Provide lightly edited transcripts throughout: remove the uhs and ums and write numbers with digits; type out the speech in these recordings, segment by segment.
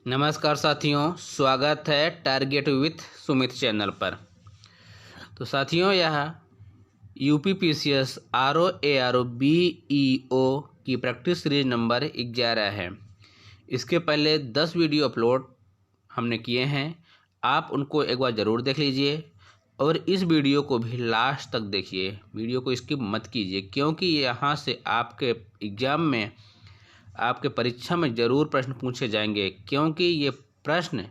नमस्कार साथियों, स्वागत है टारगेट विथ सुमित चैनल पर। तो साथियों, यह यूपीपीसीएस आरओ बीईओ की प्रैक्टिस सीरीज नंबर 11 है। इसके पहले 10 वीडियो अपलोड हमने किए हैं, आप उनको एक बार ज़रूर देख लीजिए और इस वीडियो को भी लास्ट तक देखिए। वीडियो को स्किप मत कीजिए, क्योंकि यहाँ से आपके एग्ज़ाम में, आपके परीक्षा में ज़रूर प्रश्न पूछे जाएंगे, क्योंकि ये प्रश्न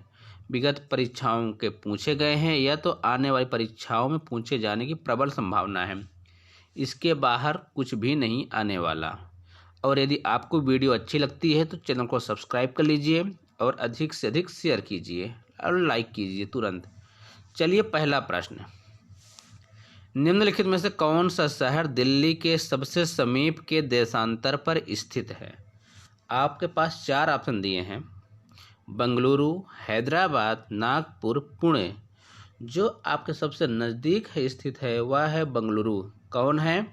विगत परीक्षाओं के पूछे गए हैं या तो आने वाली परीक्षाओं में पूछे जाने की प्रबल संभावना है। इसके बाहर कुछ भी नहीं आने वाला। और यदि आपको वीडियो अच्छी लगती है तो चैनल को सब्सक्राइब कर लीजिए और अधिक से अधिक शेयर कीजिए और लाइक कीजिए तुरंत। चलिए, पहला प्रश्न, निम्नलिखित में से कौन सा शहर दिल्ली के सबसे समीप के देशांतर पर स्थित है? आपके पास 4 ऑप्शन दिए हैं: बंगलुरु, हैदराबाद, नागपुर, पुणे। जो आपके सबसे नज़दीक है स्थित है वह है बंगलुरु। कौन है?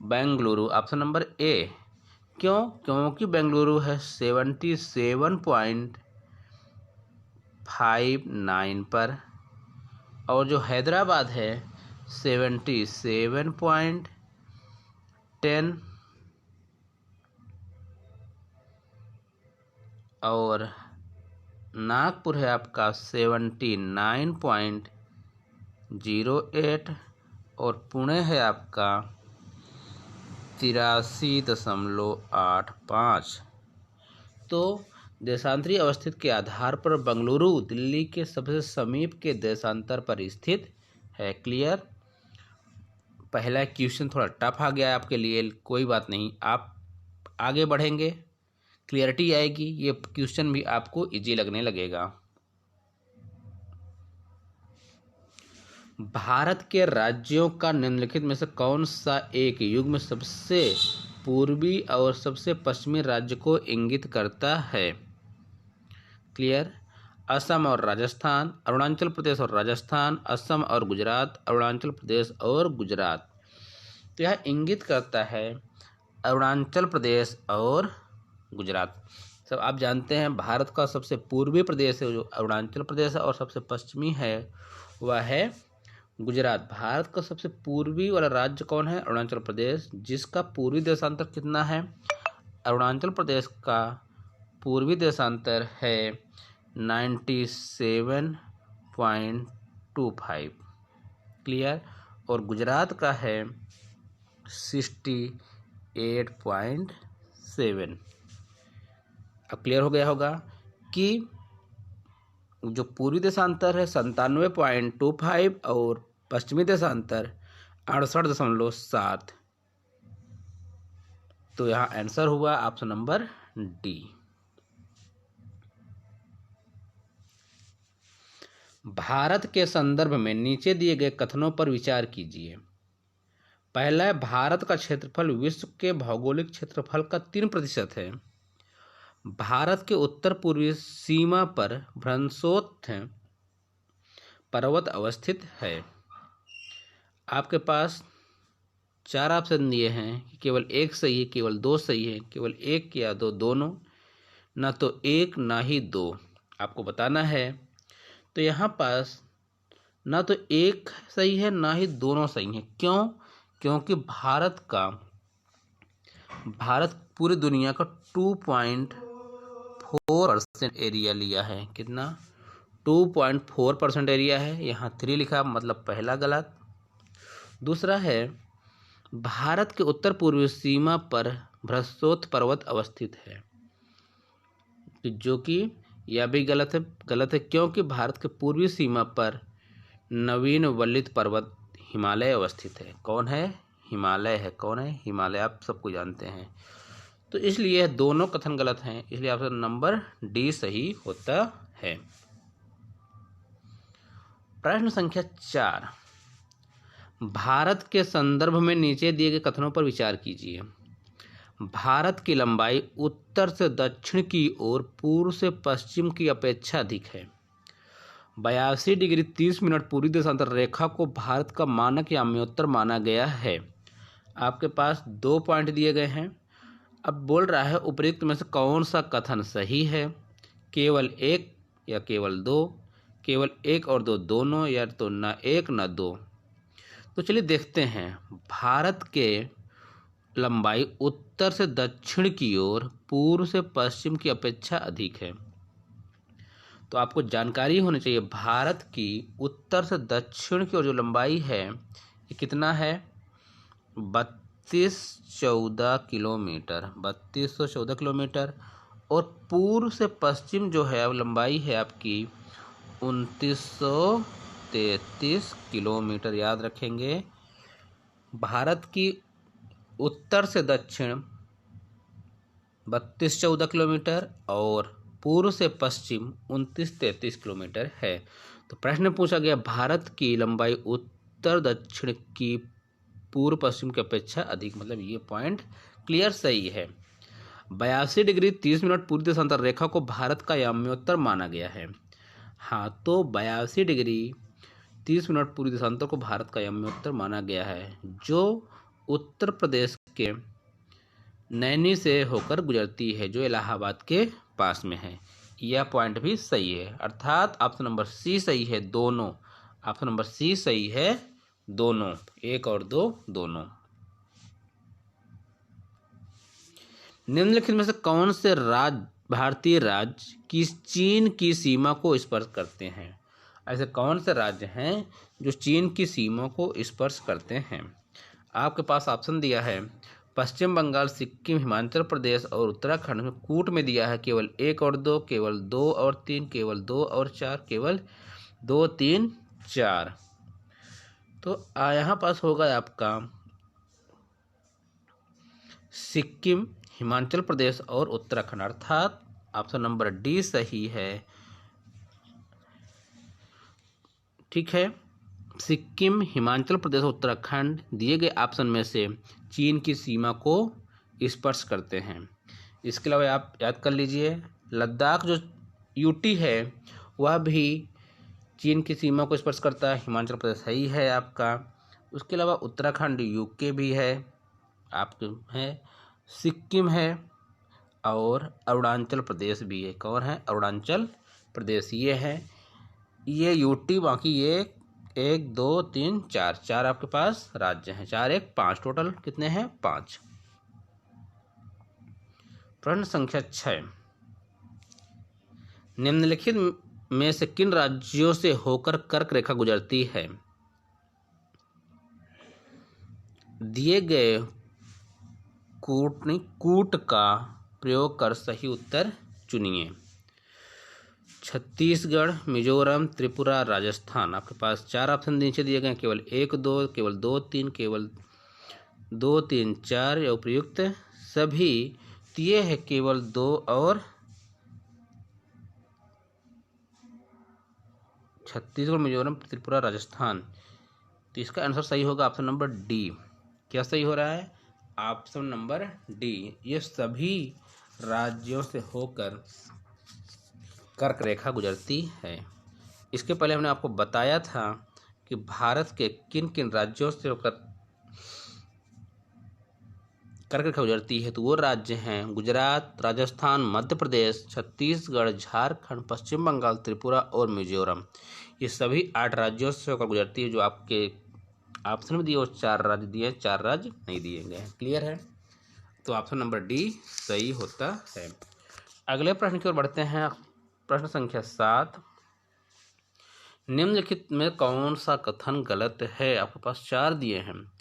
Bengaluru, option number A. क्यों? क्योंकि बेंगलुरु है 77.59 पर और जो हैदराबाद है 77.10 और नागपुर है आपका 79.08 और पुणे है आपका 83.85। तो देशांतरी अवस्थित के आधार पर बंगलुरु दिल्ली के सबसे समीप के देशांतर पर स्थित है। क्लियर? पहला क्वेश्चन थोड़ा टफ आ गया आपके लिए, कोई बात नहीं, आप आगे बढ़ेंगे, क्लियरिटी आएगी, ये क्वेश्चन भी आपको इजी लगने लगेगा। भारत के राज्यों का निम्नलिखित में से कौन सा एक युग्म सबसे पूर्वी और सबसे पश्चिमी राज्य को इंगित करता है? क्लियर? असम और राजस्थान, अरुणाचल प्रदेश और राजस्थान, असम और गुजरात, अरुणाचल प्रदेश और गुजरात। तो यह इंगित करता है अरुणाचल प्रदेश और गुजरात। सब आप जानते हैं भारत का सबसे पूर्वी प्रदेश है जो अरुणाचल प्रदेश है और सबसे पश्चिमी है वह है गुजरात। भारत का सबसे पूर्वी वाला राज्य कौन है? अरुणाचल प्रदेश, जिसका पूर्वी देशांतर कितना है? अरुणाचल प्रदेश का पूर्वी देशांतर है 97.25। क्लियर? और गुजरात का है 68.7। अब क्लियर हो गया होगा कि जो पूर्वी देशांतर है 97.25 और पश्चिमी देशांतर 68.7। तो यहाँ आंसर हुआ ऑप्शन नंबर डी। भारत के संदर्भ में नीचे दिए गए कथनों पर विचार कीजिए। पहला है, भारत का क्षेत्रफल विश्व के भौगोलिक क्षेत्रफल का 3% है। भारत के उत्तर पूर्वी सीमा पर भ्रंशोत्थ पर्वत अवस्थित है। आपके पास 4 ऑप्शन दिए हैं, केवल एक सही है, केवल 2 सही है, केवल एक या दो, दोनों, ना तो एक ना ही दो आपको बताना है। तो यहाँ पास ना तो एक सही है ना ही दोनों सही हैं। क्यों? क्योंकि भारत पूरी दुनिया का 2.4% एरिया लिया है। कितना? 2.4% एरिया है। यहाँ 3 लिखा, मतलब पहला गलत। दूसरा है, भारत के उत्तर पूर्वी सीमा पर भ्रंशोत्थ पर्वत अवस्थित है, जो कि यह भी गलत है क्योंकि भारत के पूर्वी सीमा पर नवीन वल्लित पर्वत हिमालय अवस्थित है। कौन है? हिमालय है। कौन है? हिमालय, आप सबको जानते हैं। तो इसलिए दोनों कथन गलत हैं, इसलिए ऑप्शन नंबर डी सही होता है। प्रश्न संख्या 4, भारत के संदर्भ में नीचे दिए गए कथनों पर विचार कीजिए। भारत की लंबाई उत्तर से दक्षिण की ओर पूर्व से पश्चिम की अपेक्षा अधिक है। 82 डिग्री 30 मिनट पूर्वी देशांतर रेखा को भारत का मानक या आम्योत्तर माना गया है। आपके पास 2 पॉइंट दिए गए हैं। अब बोल रहा है, उपयुक्त में से कौन सा कथन सही है? केवल एक या केवल दो, केवल एक और दो दोनों, या तो ना एक ना दो। तो चलिए देखते हैं। भारत के लंबाई उत्तर से दक्षिण की ओर पूर्व से पश्चिम की अपेक्षा अधिक है। तो आपको जानकारी होनी चाहिए, भारत की उत्तर से दक्षिण की ओर जो लंबाई है ये कितना है? 3214 किलोमीटर, 3214 किलोमीटर। और पूर्व से पश्चिम जो है लंबाई है आपकी 2933 किलोमीटर। याद रखेंगे, भारत की उत्तर से दक्षिण 3214 किलोमीटर और पूर्व से पश्चिम 2933 किलोमीटर है। तो प्रश्न पूछा गया, भारत की लंबाई उत्तर दक्षिण की पूर्व पश्चिम की अपेक्षा अधिक, मतलब ये पॉइंट क्लियर सही है। 82 डिग्री 30 मिनट पूर्व देशांतर रेखा को भारत का याम्योत्तर माना गया है। हाँ, तो 82 डिग्री 30 मिनट पूर्व देशांतर को भारत का याम्योत्तर माना गया है, जो उत्तर प्रदेश के नैनी से होकर गुजरती है, जो इलाहाबाद के पास में है। यह पॉइंट भी सही है, अर्थात ऑप्शन नंबर सी सही है, दोनों। ऑप्शन नंबर सी सही है, दोनों, एक और दो दोनों। निम्नलिखित में से कौन से भारतीय राज्य की चीन की सीमा को स्पर्श करते हैं? ऐसे कौन से राज्य हैं जो चीन की सीमा को स्पर्श करते हैं? आपके पास ऑप्शन दिया है पश्चिम बंगाल, सिक्किम, हिमाचल प्रदेश और उत्तराखंड। में कूट में दिया है केवल एक और दो, केवल दो और तीन, केवल दो और चार, केवल दो तीन चार। तो यहाँ पास होगा आपका सिक्किम, हिमाचल प्रदेश और उत्तराखंड, अर्थात ऑप्शन नंबर डी सही है। ठीक है, सिक्किम, हिमाचल प्रदेश और उत्तराखंड दिए गए ऑप्शन में से चीन की सीमा को स्पर्श करते हैं। इसके अलावा आप याद कर लीजिए, लद्दाख जो यूटी है वह भी चीन की सीमा को स्पर्श करता है। हिमाचल प्रदेश सही है आपका। उसके अलावा उत्तराखंड यूके भी है आपके, है सिक्किम है और अरुणाचल प्रदेश भी है। कौन है? अरुणाचल प्रदेश। ये है, ये यूटी, बाकी ये 1 2 3 4 चार आपके पास राज्य हैं। 4 1 5, टोटल कितने हैं? 5। प्रश्न संख्या 6, निम्नलिखित में से किन राज्यों से होकर कर्क रेखा गुजरती है? दिए गए कूट का प्रयोग कर सही उत्तर चुनिए। छत्तीसगढ़, मिजोरम, त्रिपुरा, राजस्थान। आपके पास 4 ऑप्शन नीचे दिए गए, केवल 1 2, केवल 2 3, केवल 2 3 4 या उपयुक्त सभी दिए हैं केवल 2 और छत्तीसगढ़, मिजोरम, त्रिपुरा, राजस्थान। तो इसका आंसर सही होगा ऑप्शन नंबर डी। क्या सही हो रहा है? Option number D. ये सभी राज्यों से होकर कर्क रेखा गुजरती है। इसके पहले हमने आपको बताया था कि भारत के किन किन राज्यों से होकर कर्क रेखा गुजरती है। तो वो राज्य हैं गुजरात, राजस्थान, मध्य प्रदेश, छत्तीसगढ़, झारखंड, पश्चिम बंगाल, त्रिपुरा और मिजोरम। ये सभी 8 राज्यों से होकर गुजरती है। जो आपके ऑप्शन में दिए वो 4 राज्य दिए, 4 राज्य नहीं दिए गए हैं। क्लियर है? तो ऑप्शन नंबर डी सही होता है। अगले प्रश्न की ओर बढ़ते हैं। प्रश्न संख्या 7, निम्नलिखित में कौन सा कथन गलत है? आपके पास 4 दिए हैं।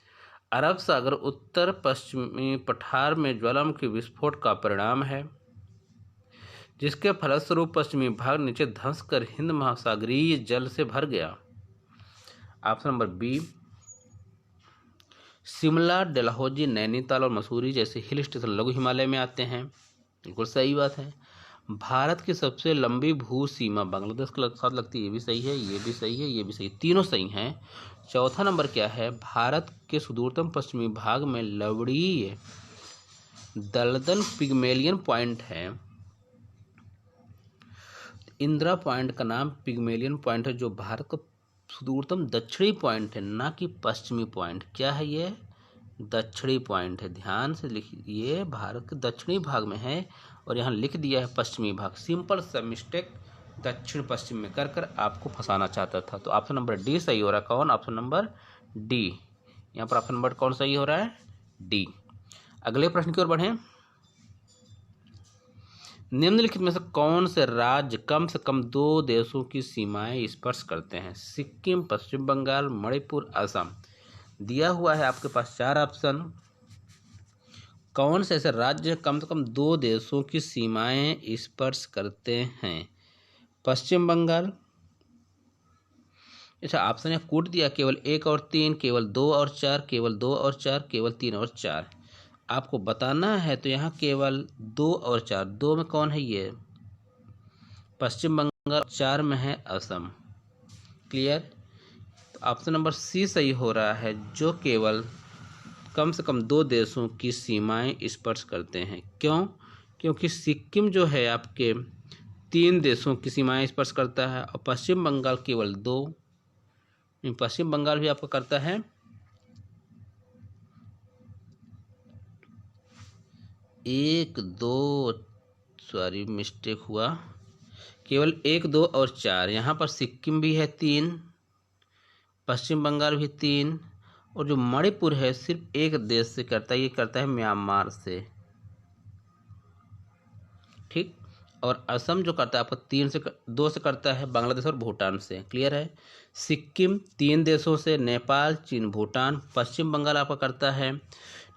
अरब सागर उत्तर पश्चिमी पठार में ज्वालामुखी विस्फोट का परिणाम है, जिसके फलस्वरूप पश्चिमी भाग नीचे धंस कर हिंद महासागरीय जल से भर गया। Option number B, Shimla, Dalhousie, Nainital और मसूरी जैसे हिल स्टेशन लघु हिमालय में आते हैं। बिल्कुल सही बात है। भारत की सबसे लंबी भू सीमा बांग्लादेश के साथ लगती है। ये भी सही है, ये भी सही है, ये भी सही, तीनों सही हैं। चौथा नंबर क्या है? भारत के सुदूरतम पश्चिमी भाग में लवणीय दलदल पिग्मेलियन पॉइंट है। इंदिरा पॉइंट का नाम पिग्मेलियन पॉइंट है, जो भारत का सुदूरतम दक्षिणी पॉइंट है, ना कि पश्चिमी पॉइंट। क्या है ये? दक्षिणी पॉइंट है। ध्यान से लिखिए, भारत के दक्षिणी भाग में है और यहाँ लिख दिया है पश्चिमी भाग। सिंपल सा मिस्टेक दक्षिण पश्चिम में कर कर आपको फंसाना चाहता था। तो ऑप्शन नंबर डी सही हो रहा है। कौन? Option number D. यहाँ पर ऑप्शन नंबर कौन सही हो रहा है? डी। अगले प्रश्न की ओर बढ़ें। निम्नलिखित में से कौन से राज्य कम से कम 2 देशों की सीमाएं स्पर्श करते हैं? सिक्किम, पश्चिम बंगाल, मणिपुर, असम। दिया हुआ है आपके पास 4 ऑप्शन। कौन से ऐसे राज्य कम से कम 2 देशों की सीमाएं स्पर्श करते हैं? पश्चिम बंगाल। अच्छा, ऑप्शन है कूट दिया, केवल 1 और 3, केवल 2 और 4, केवल 2 और 4, केवल 3 और 4। आपको बताना है तो यहाँ केवल 2 और 4। 2 में कौन है? ये पश्चिम बंगाल। 4 में है असम। क्लियर? तो ऑप्शन नंबर सी सही हो रहा है, जो केवल कम से कम 2 देशों की सीमाएं स्पर्श करते हैं। क्यों? क्योंकि सिक्किम जो है आपके 3 देशों की सीमाएं स्पर्श करता है और पश्चिम बंगाल केवल 2। पश्चिम बंगाल भी आपका करता है 1, 2, सॉरी मिस्टेक हुआ, केवल 1, 2 और 4। यहाँ पर सिक्किम भी है 3, पश्चिम बंगाल भी 3, और जो मणिपुर है सिर्फ एक देश से करता है, ये करता है म्यांमार से। ठीक। और असम जो करता है आपका 2 से करता है, बांग्लादेश और भूटान से। क्लियर है? सिक्किम 3 देशों से, नेपाल, चीन, भूटान। पश्चिम बंगाल आपका करता है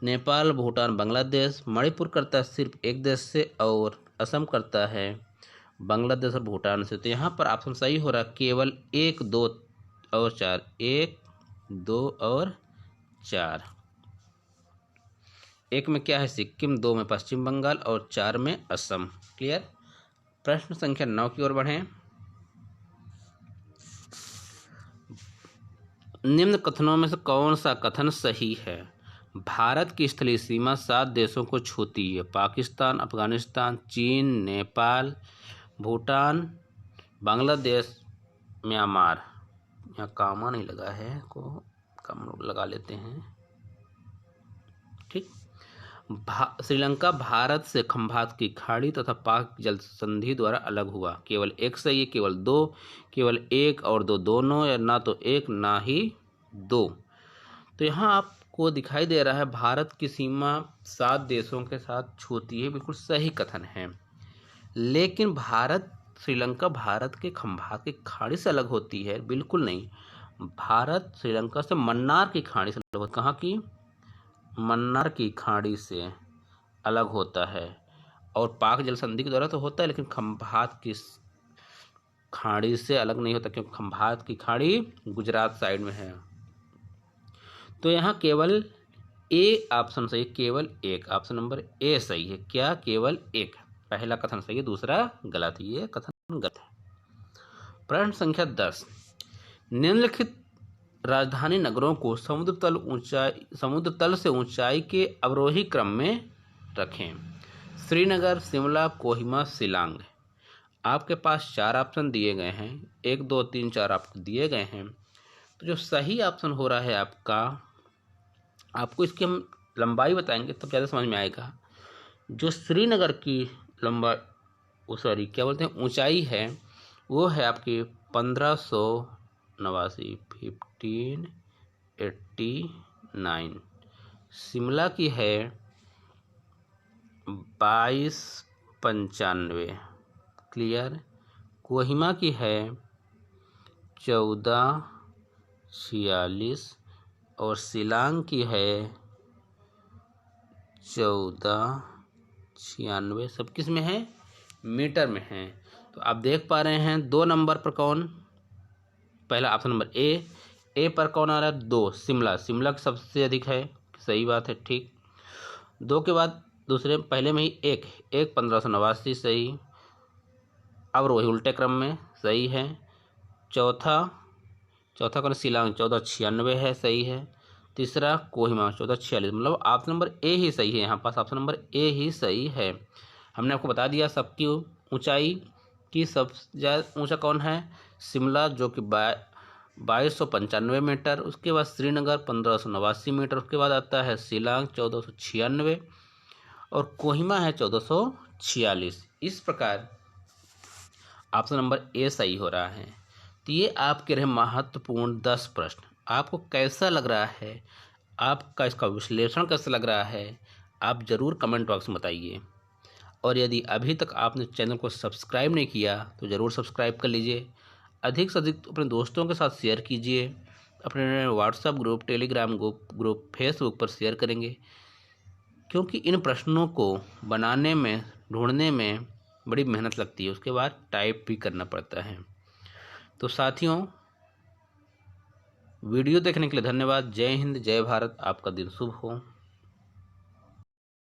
नेपाल, भूटान, बांग्लादेश। मणिपुर करता है सिर्फ एक देश से, और असम करता है बांग्लादेश और भूटान से। तो यहाँ पर ऑप्शन सही हो रहा है केवल 1, 2 और 4। 1, 2 और 4। 1 में क्या है? सिक्किम, 2 में पश्चिम बंगाल और 4 में असम। क्लियर? प्रश्न संख्या 9 की ओर बढ़ें। निम्न कथनों में से कौन सा कथन सही है? भारत की स्थलीय सीमा 7 देशों को छूती है। पाकिस्तान, अफगानिस्तान, चीन, नेपाल, भूटान, बांग्लादेश, म्यांमार। यहाँ कामा नहीं लगा है, को कम लगा लेते हैं। ठीक। श्रीलंका भारत से खंभात की खाड़ी तथा पाक जल संधि द्वारा अलग हुआ। केवल 1 सही है, केवल 2, केवल 1 और 2 दोनों, या ना तो 1 ना ही 2। तो यहाँ आपको दिखाई दे रहा है भारत की सीमा 7 देशों के साथ छूती है। बिल्कुल सही कथन है। लेकिन श्रीलंका भारत के खंभात की खाड़ी से अलग होती है? बिल्कुल नहीं। भारत श्रीलंका से मन्नार की खाड़ी से अलग होता है। कहाँ की? मन्नार की खाड़ी से अलग होता है। और पाक जल संधि के द्वारा तो होता है, लेकिन खंभात की खाड़ी से अलग नहीं होता, क्योंकि खंभात की खाड़ी गुजरात साइड में है। तो यहाँ केवल ए ऑप्शन सही, केवल 1। ऑप्शन नंबर ए सही है। क्या? केवल 1। पहला कथन सही है, दूसरा गलत है। ये कथन गलत है। प्रश्न संख्या 10। निम्नलिखित राजधानी नगरों को समुद्र तल से ऊंचाई के अवरोही क्रम में रखें। श्रीनगर, शिमला, कोहिमा, शिलांग। आपके पास 4 ऑप्शन दिए गए हैं। 1, 2, 3, 4 आपको दिए गए हैं। तो जो सही ऑप्शन हो रहा है आपका, आपको इसकी हम लंबाई बताएंगे तब ज़्यादा समझ में आएगा। जो श्रीनगर की लंबाई, क्या बोलते हैं, ऊंचाई है, वो है आपकी 1589, 1589। शिमला की है 2295। क्लियर? कोहिमा की है 1446 और शिलांग की है 1496। सब किस में है? मीटर में है। तो आप देख पा रहे हैं 2 नंबर पर कौन? पहला ऑप्शन नंबर ए पर कौन आ रहा है? 2, शिमला। शिमला की सबसे अधिक है। सही बात है। ठीक। 2 के बाद दूसरे, पहले में ही 1 1589 सही। अब वही उल्टे क्रम में सही है। चौथा कौन? शिलांग 1496 है, सही है। तीसरा कोहिमा 1446, मतलब ऑप्शन नंबर ए ही सही है। यहाँ पास ऑप्शन नंबर ए ही सही है। हमने आपको बता दिया सबकी ऊंचाई की। सबसे ज़्यादा ऊंचा कौन है? शिमला, जो कि 2295 मीटर। उसके बाद श्रीनगर 1589 मीटर। उसके बाद आता है शिलांग 1496 और कोहिमा है 1446। 46। इस प्रकार ऑप्शन नंबर ए सही हो रहा है। तो ये आपके रहे महत्वपूर्ण 10 प्रश्न। आपको कैसा लग रहा है, आपका इसका विश्लेषण कैसा लग रहा है, आप ज़रूर कमेंट बॉक्स में बताइए। और यदि अभी तक आपने चैनल को सब्सक्राइब नहीं किया तो ज़रूर सब्सक्राइब कर लीजिए। अधिक से अधिक अपने दोस्तों के साथ शेयर कीजिए। अपने WhatsApp group, Telegram group, Facebook पर शेयर करेंगे, क्योंकि इन प्रश्नों को बनाने में, ढूंढने में बड़ी मेहनत लगती है, उसके बाद टाइप भी करना पड़ता है। तो साथियों, वीडियो देखने के लिए धन्यवाद। जय हिंद, जय भारत। आपका दिन शुभ हो।